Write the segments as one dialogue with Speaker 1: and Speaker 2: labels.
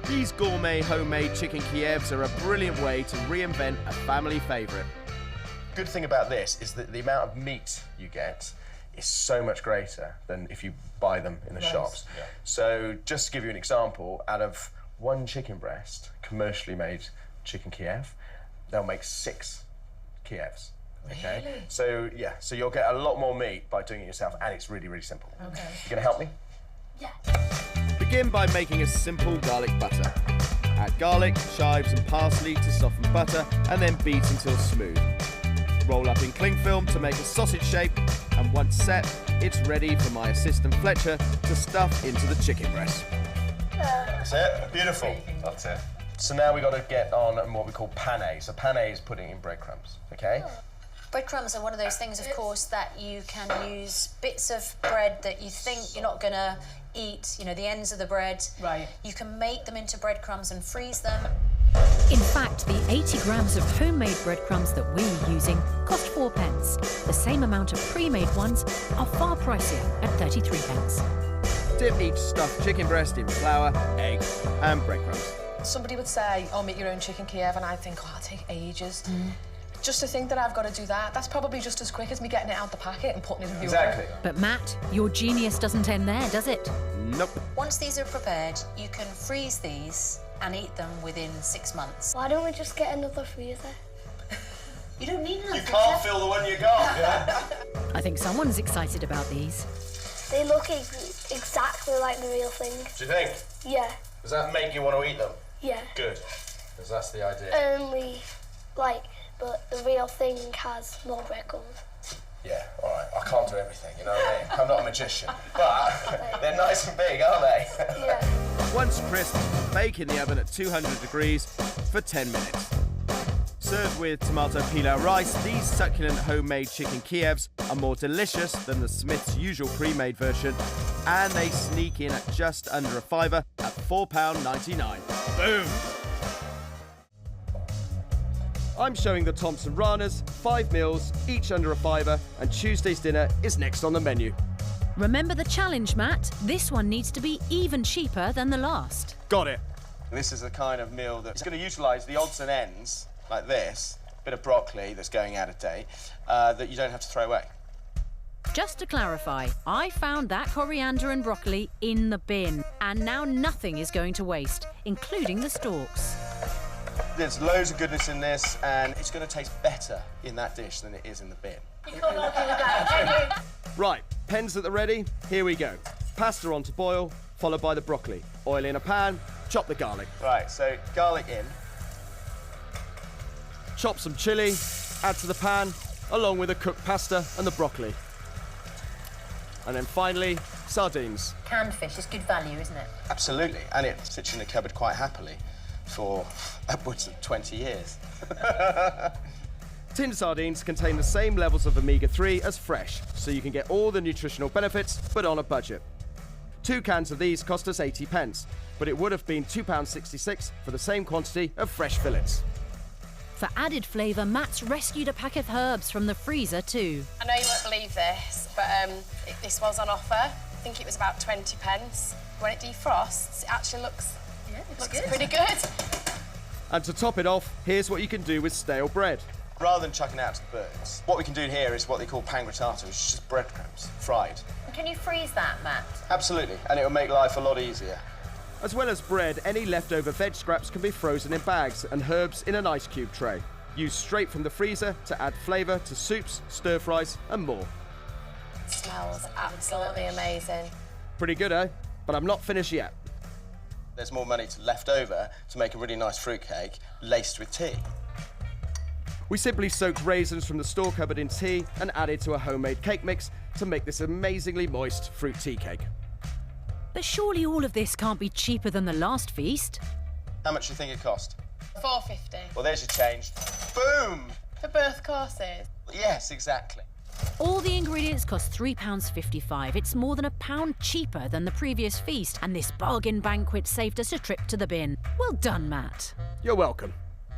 Speaker 1: These gourmet homemade chicken Kievs are a brilliant way to reinvent a family favourite.
Speaker 2: Good thing about this is that the amount of meat you get is so much greater than if you buy them in the shops. Yeah. So just to give you an example, out of one chicken breast, commercially made chicken Kiev, they'll make 6 Kievs. Okay?
Speaker 3: Really?
Speaker 2: So yeah, so you'll get a lot more meat by doing it yourself, and it's really, really simple.
Speaker 3: Okay.
Speaker 2: You gonna help me?
Speaker 3: Yeah.
Speaker 1: Begin by making a simple garlic butter. Add garlic, chives and parsley to soften butter, and then beat until smooth. Roll up in cling film to make a sausage shape, and once set, it's ready for my assistant Fletcher to stuff into the chicken breast.
Speaker 2: That's it. Beautiful. That's it. So now we've got to get on what we call pané. So pané is putting in breadcrumbs, okay?
Speaker 4: Breadcrumbs are one of those things, of course, that you can use bits of bread that you think you're not going to eat, you know, the ends of the bread.
Speaker 3: Right.
Speaker 4: You can make them into breadcrumbs and freeze them.
Speaker 5: In fact, the 80 grams of homemade breadcrumbs that we're using cost 4 pence. The same amount of pre-made ones are far pricier at 33 pence.
Speaker 1: Dip each stuffed chicken breast in flour, egg and breadcrumbs.
Speaker 3: Somebody would say, oh, make your own chicken Kiev, and I'd think, oh, that'll take ages. Just to think that I've got to do that, that's probably just as quick as me getting it out the packet and putting it in the
Speaker 2: Exactly.
Speaker 3: oven.
Speaker 5: But Matt, your genius doesn't end there, does it?
Speaker 1: Nope.
Speaker 4: Once these are prepared, you can freeze these and eat them within 6 months.
Speaker 6: Why don't we just get another freezer?
Speaker 4: You don't need another
Speaker 2: You can't fill the one you got. Yeah.
Speaker 5: I think someone's excited about these.
Speaker 6: They look exactly like the real thing.
Speaker 2: Do you think?
Speaker 6: Yeah,
Speaker 2: Does that make you want to eat them?
Speaker 6: yeah.
Speaker 2: Good. Because that's the idea.
Speaker 6: Only, but the real thing has more breadcrumbs.
Speaker 2: Yeah, all right. I can't do everything, you know what I mean? I'm not a magician. But they're nice and big, aren't they?
Speaker 6: Yeah.
Speaker 1: Once crisp, bake in the oven at 200 degrees for 10 minutes. Served with tomato pilau rice, these succulent homemade chicken Kievs are more delicious than the Smith's usual pre-made version, and they sneak in at just under a fiver at £4.99. Boom! I'm showing the Thompson Ranas, 5 meals, each under a fiver, and Tuesday's dinner is next on the menu.
Speaker 5: Remember the challenge, Matt? This one needs to be even cheaper than the last.
Speaker 1: Got it.
Speaker 2: This is the kind of meal that's going to utilise the odds and ends, like this, bit of broccoli that's going out of date, that you don't have to throw away.
Speaker 5: Just to clarify, I found that coriander and broccoli in the bin, and now nothing is going to waste, including the stalks.
Speaker 2: There's loads of goodness in this, and it's going to taste better in that dish than it is in the bin.
Speaker 4: You can't argue with that, can you?
Speaker 1: Right, pens at the ready, here we go. Pasta on to boil, followed by the broccoli. Oil in a pan, chop the garlic.
Speaker 2: Right, so garlic in.
Speaker 1: Chop some chilli, add to the pan, along with the cooked pasta and the broccoli. And then finally, sardines.
Speaker 4: Canned fish is good value, isn't it?
Speaker 2: Absolutely, and it sits in the cupboard quite happily for upwards of 20 years.
Speaker 1: Tinned sardines contain the same levels of omega-3 as fresh, so you can get all the nutritional benefits, but on a budget. 2 cans of these cost us 80 pence, but it would have been £2.66 for the same quantity of fresh fillets.
Speaker 5: For added flavour, Matt's rescued a pack of herbs from the freezer too.
Speaker 7: I know you won't believe this, but this was on offer. I think it was about 20 pence. When it defrosts, it actually looks pretty good.
Speaker 1: And to top it off, here's what you can do with stale bread.
Speaker 2: Rather than chucking it out to the birds, what we can do here is what they call pangrattato, which is just breadcrumbs, fried.
Speaker 4: Can you freeze that, Matt?
Speaker 2: Absolutely, and it will make life a lot easier.
Speaker 1: As well as bread, any leftover veg scraps can be frozen in bags and herbs in an ice cube tray. Used straight from the freezer to add flavour to soups, stir-fries and more.
Speaker 7: It smells absolutely amazing.
Speaker 1: Pretty good, eh? But I'm not finished yet.
Speaker 2: There's more money left over to make a really nice fruitcake laced with tea.
Speaker 1: We simply soaked raisins from the store cupboard in tea and added to a homemade cake mix to make this amazingly moist fruit tea cake.
Speaker 5: But surely all of this can't be cheaper than the last feast?
Speaker 2: How much do you think it cost?
Speaker 7: £4.50
Speaker 2: Well, there's your change. Boom!
Speaker 7: for both courses.
Speaker 2: Yes, exactly.
Speaker 5: All the ingredients cost £3.55. It's more than £1 cheaper than the previous feast, and this bargain banquet saved us a trip to the bin. Well done, Matt.
Speaker 1: You're welcome.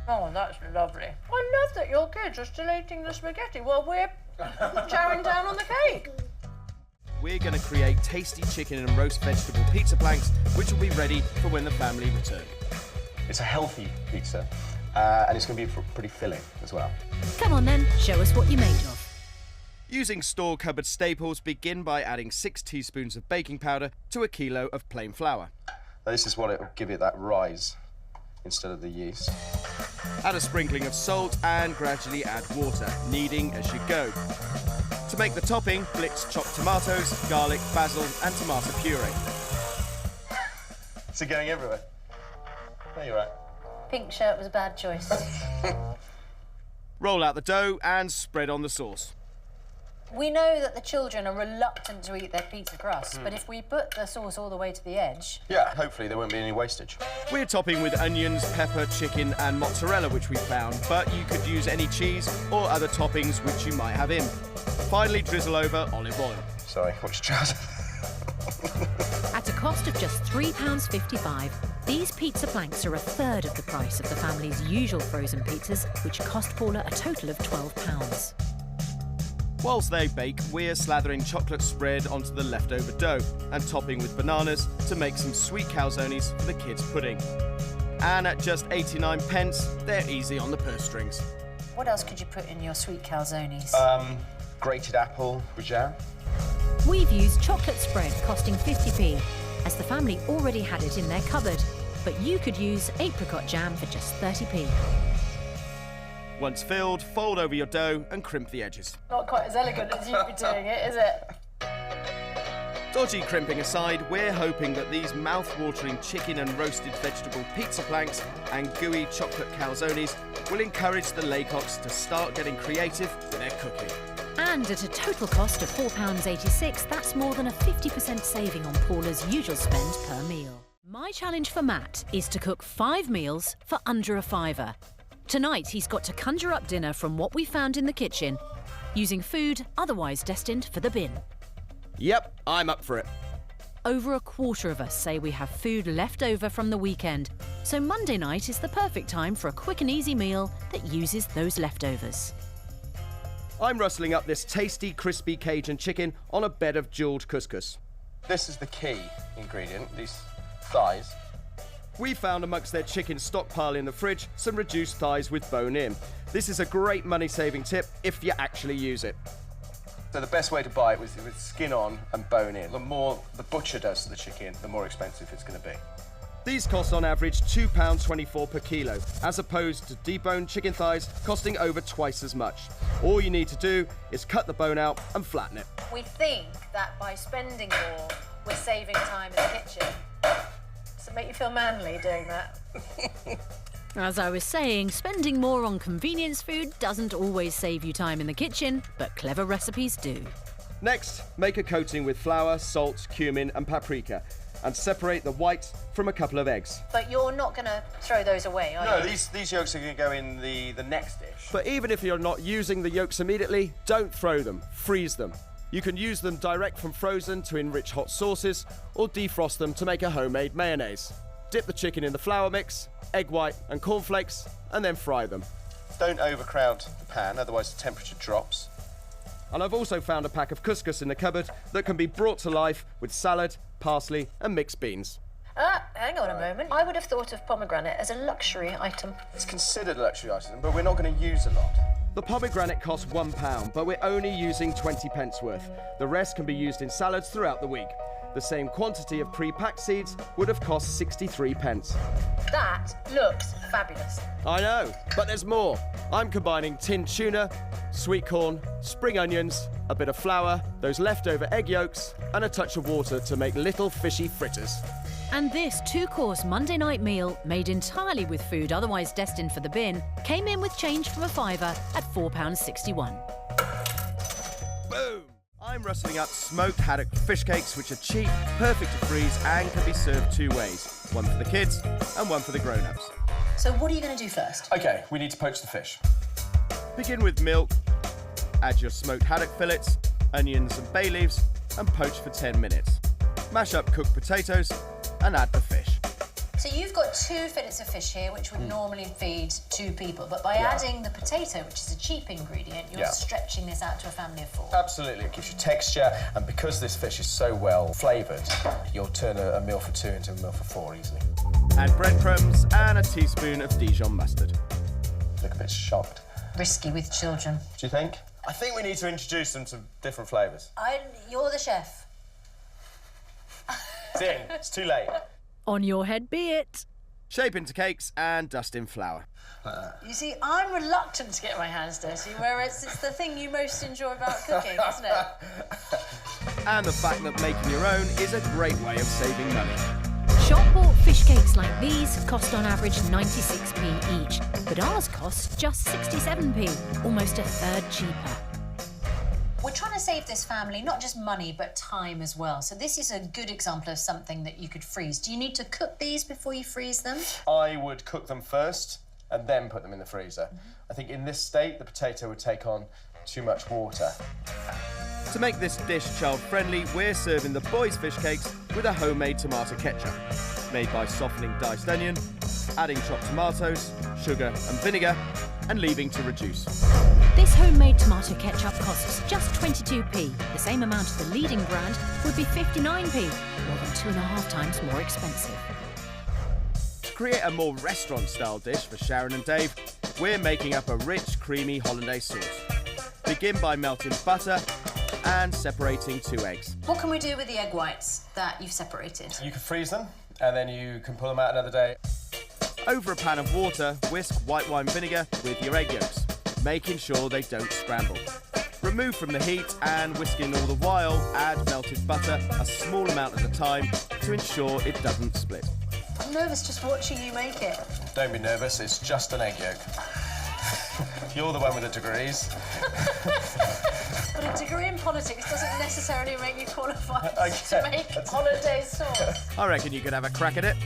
Speaker 4: Oh, that's lovely. I love that your kids are still eating the spaghetti while we're chowing down on the cake.
Speaker 1: we're going to create tasty chicken and roast vegetable pizza planks, which will be ready for when the family return.
Speaker 2: It's a healthy pizza, and it's going to be pretty filling as well.
Speaker 5: Come on then, show us what you're made of.
Speaker 1: Using store cupboard staples, begin by adding 6 teaspoons of baking powder to a kilo of plain flour.
Speaker 2: Now, this is what it will give it that rise instead of the yeast.
Speaker 1: Add a sprinkling of salt and gradually add water, kneading as you go. To make the topping, blitz chopped tomatoes, garlic, basil and tomato puree.
Speaker 2: Is it going everywhere? No, you're right.
Speaker 4: Pink shirt was a bad choice.
Speaker 1: Roll out the dough and spread on the sauce.
Speaker 4: We know that the children are reluctant to eat their pizza crust, but if we put the sauce all the way to the edge...
Speaker 2: Yeah, hopefully there won't be any wastage.
Speaker 1: We're topping with onions, pepper, chicken and mozzarella, which we found, but you could use any cheese or other toppings which you might have in. Finally, drizzle over olive oil.
Speaker 2: Sorry, what's your charge?
Speaker 5: At a cost of just £3.55, these pizza planks are a third of the price of the family's usual frozen pizzas, which cost Paula a total of £12.
Speaker 1: Whilst they bake, we're slathering chocolate spread onto the leftover dough and topping with bananas to make some sweet calzones for the kids' pudding. And at just 89p, they're easy on the purse strings.
Speaker 4: What else could you put in your sweet calzones?
Speaker 2: Grated apple with jam.
Speaker 5: We've used chocolate spread costing 50p, as the family already had it in their cupboard, but you could use apricot jam for just 30p.
Speaker 1: Once filled, fold over your dough and crimp the edges.
Speaker 3: Not quite as elegant as you'd be doing it, is it?
Speaker 1: Dodgy crimping aside, we're hoping that these mouth-watering chicken and roasted vegetable pizza planks and gooey chocolate calzones will encourage the Laycocks to start getting creative with their cooking.
Speaker 5: And at a total cost of £4.86, that's more than a 50% saving on Paula's usual spend per meal. My challenge for Matt is to cook 5 meals for under a £5. Tonight, he's got to conjure up dinner from what we found in the kitchen, using food otherwise destined for the bin.
Speaker 1: Yep, I'm up for it.
Speaker 5: Over a quarter of us say we have food left over from the weekend, so Monday night is the perfect time for a quick and easy meal that uses those leftovers.
Speaker 1: I'm rustling up this tasty, crispy Cajun chicken on a bed of jewelled couscous.
Speaker 2: This is the key ingredient, these thighs.
Speaker 1: We found amongst their chicken stockpile in the fridge some reduced thighs with bone in. This is a great money-saving tip if you actually use it.
Speaker 2: So the best way to buy it was with skin on and bone in. The more the butcher does to the chicken, the more expensive it's going to be.
Speaker 1: These cost on average £2.24 per kilo, as opposed to deboned chicken thighs costing over twice as much. All you need to do is cut the bone out and flatten it.
Speaker 4: We think that by spending more, we're saving time in the kitchen. Does it make you feel manly doing that?
Speaker 5: As I was saying, spending more on convenience food doesn't always save you time in the kitchen, but clever recipes do.
Speaker 1: Next, make a coating with flour, salt, cumin and paprika, and separate the white from a couple of eggs.
Speaker 4: But you're not going to throw those away, are you?
Speaker 2: No, these yolks are going to go in the next dish.
Speaker 1: But even if you're not using the yolks immediately, don't throw them, freeze them. You can use them direct from frozen to enrich hot sauces, or defrost them to make a homemade mayonnaise. Dip the chicken in the flour mix, egg white and cornflakes, and then fry them.
Speaker 2: Don't overcrowd the pan, otherwise the temperature drops.
Speaker 1: And I've also found a pack of couscous in the cupboard that can be brought to life with salad, parsley and mixed beans.
Speaker 4: Hang on a moment. I would have thought of pomegranate as a luxury item.
Speaker 2: It's considered a luxury item, but we're not going to use a lot.
Speaker 1: The pomegranate costs £1, but we're only using 20p worth. The rest can be used in salads throughout the week. The same quantity of pre-packed seeds would have cost 63p.
Speaker 4: That looks fabulous.
Speaker 1: I know, but there's more. I'm combining tinned tuna, sweet corn, spring onions, a bit of flour, those leftover egg yolks, and a touch of water to make little fishy fritters.
Speaker 5: And this 2-course Monday night meal, made entirely with food otherwise destined for the bin, came in with change from a £5 at £4.61.
Speaker 1: Boom! I'm rustling up smoked haddock fish cakes, which are cheap, perfect to freeze, and can be served 2 ways. One for the kids and one for the grown-ups.
Speaker 4: So what are you going to do first?
Speaker 2: OK, we need to poach the fish.
Speaker 1: Begin with milk, add your smoked haddock fillets, onions and bay leaves, and poach for 10 minutes. Mash up cooked potatoes and add the fish.
Speaker 4: So you've got 2 fillets of fish here, which would normally feed 2 people, but by adding the potato, which is a cheap ingredient, you're stretching this out to a family of 4.
Speaker 2: Absolutely, it gives you texture, and because this fish is so well flavoured, you'll turn a meal for 2 into a meal for 4 easily.
Speaker 1: Add breadcrumbs and a teaspoon of Dijon mustard.
Speaker 2: Look a bit shocked.
Speaker 4: Risky with children.
Speaker 2: Do you think? I think we need to introduce them to different flavours.
Speaker 4: You're the chef.
Speaker 2: Zing, it's too late.
Speaker 5: On your head be it.
Speaker 1: Shape into cakes and dust in flour.
Speaker 4: You see, I'm reluctant to get my hands dirty, whereas it's the thing you most enjoy about cooking, isn't it?
Speaker 1: And the fact that making your own is a great way of saving money.
Speaker 5: Shop-bought fish cakes like these cost on average 96p each, but ours cost just 67p, almost a third cheaper.
Speaker 4: We're trying to save this family not just money, but time as well. So this is a good example of something that you could freeze. Do you need to cook these before you freeze them?
Speaker 2: I would cook them first and then put them in the freezer. I think in this state, the potato would take on too much water.
Speaker 1: To make this dish child-friendly, we're serving the boys' fish cakes with a homemade tomato ketchup, made by softening diced onion, adding chopped tomatoes, sugar and vinegar, and leaving to reduce.
Speaker 5: This homemade tomato ketchup costs just 22p. The same amount of the leading brand would be 59p, more than 2.5 times more expensive.
Speaker 1: To create a more restaurant-style dish for Sharon and Dave, we're making up a rich, creamy hollandaise sauce. Begin by melting butter and separating 2 eggs.
Speaker 4: What can we do with the egg whites that you've separated?
Speaker 2: You can freeze them, and then you can pull them out another day.
Speaker 1: Over a pan of water, whisk white wine vinegar with your egg yolks, making sure they don't scramble. Remove from the heat and whisking all the while, add melted butter, a small amount at a time, to ensure it doesn't split.
Speaker 4: I'm nervous just watching you make it.
Speaker 2: Don't be nervous, it's just an egg yolk. You're the one with the degrees.
Speaker 4: But a degree in politics doesn't necessarily make you qualified
Speaker 2: Okay,
Speaker 4: to make hollandaise sauce.
Speaker 1: I reckon you could have a crack at it.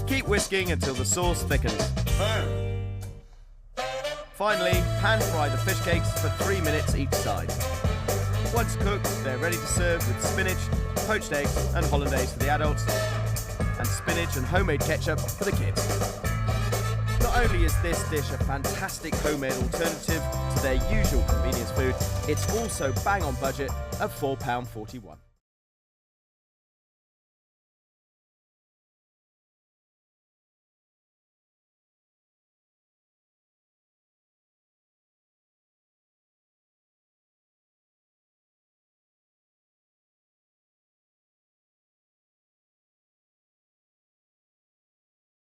Speaker 1: Keep whisking until the sauce thickens.
Speaker 2: Boom!
Speaker 1: Finally, pan fry the fish cakes for 3 minutes each side. Once cooked, they're ready to serve with spinach, poached eggs and hollandaise for the adults, and spinach and homemade ketchup for the kids. Not only is this dish a fantastic homemade alternative to their usual convenience food, it's also bang on budget at £4.41.